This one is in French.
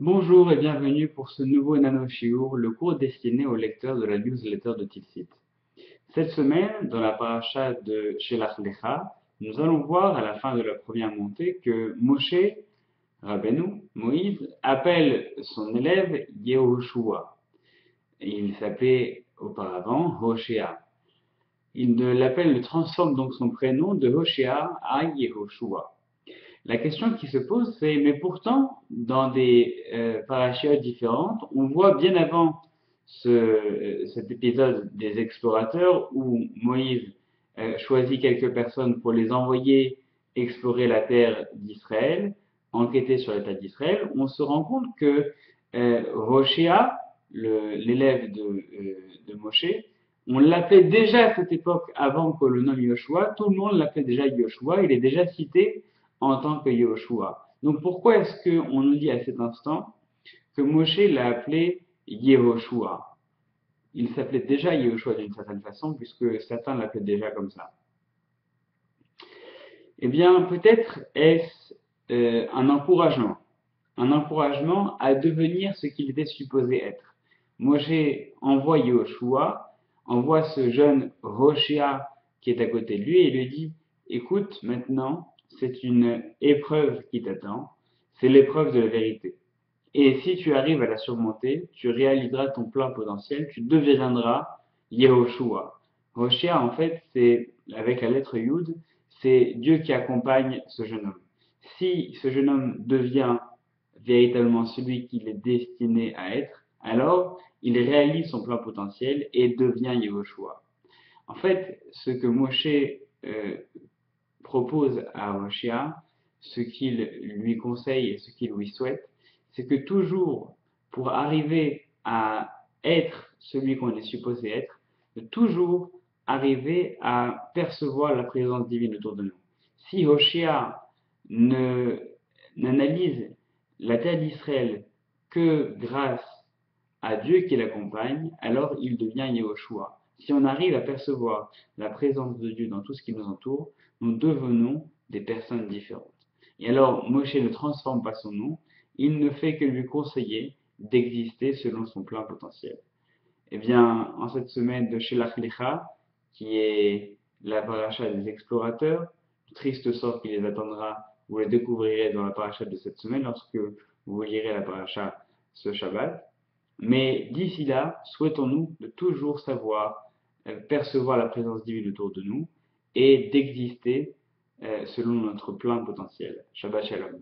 Bonjour et bienvenue pour ce nouveau Nano Shiur, le cours destiné aux lecteurs de la newsletter de Tilsit. Cette semaine, dans la paracha de Shelach Lecha, nous allons voir à la fin de la première montée que Moshe Rabbeinu, Moïse, appelle son élève Yehoshua. Il s'appelait auparavant Hoshea. Il transforme donc son prénom de Hoshea à Yehoshua. La question qui se pose, c'est, mais pourtant, dans des parachutes différentes, on voit bien avant cet épisode des explorateurs où Moïse choisit quelques personnes pour les envoyer explorer la terre d'Israël, enquêter sur l'état d'Israël, on se rend compte que Hoshea, l'élève de Moshe, on l'appelait déjà à cette époque, avant que le nomme Yoshua, tout le monde l'appelait déjà Yoshua, il est déjà cité en tant que Yoshua. Donc pourquoi est-ce qu'on nous dit à cet instant que Moshe l'a appelé Yehoshua? Il s'appelait déjà Yehoshua d'une certaine façon, puisque certains l'appelaient déjà comme ça. Eh bien, peut-être est-ce un encouragement à devenir ce qu'il était supposé être. Moshe envoie Yehoshua, envoie ce jeune Hoshea qui est à côté de lui et lui dit, écoute, maintenant, c'est une épreuve qui t'attend, c'est l'épreuve de la vérité. Et si tu arrives à la surmonter, tu réaliseras ton plein potentiel, tu deviendras Yehoshua. Hoshea, en fait, c'est, avec la lettre Yud, c'est Dieu qui accompagne ce jeune homme. Si ce jeune homme devient véritablement celui qu'il est destiné à être, alors il réalise son plein potentiel et devient Yehoshua. En fait, ce que Moshe euh, propose à Hoshea, ce qu'il lui conseille et ce qu'il lui souhaite, c'est que toujours, pour arriver à être celui qu'on est supposé être, de toujours arriver à percevoir la présence divine autour de nous. Si Hoshea n'analyse la terre d'Israël que grâce à Dieu qui l'accompagne, alors il devient Yehoshua. Si on arrive à percevoir la présence de Dieu dans tout ce qui nous entoure, nous devenons des personnes différentes. Et alors, Moshe ne transforme pas son nom, il ne fait que lui conseiller d'exister selon son plein potentiel. Eh bien, en cette semaine de Shelach Lecha, qui est la paracha des explorateurs, triste sort qui les attendra, vous le découvrirez dans la paracha de cette semaine lorsque vous lirez la paracha ce Shabbat. Mais d'ici là, souhaitons-nous de toujours savoir percevoir la présence divine autour de nous et d'exister selon notre plein potentiel. Shabbat Shalom.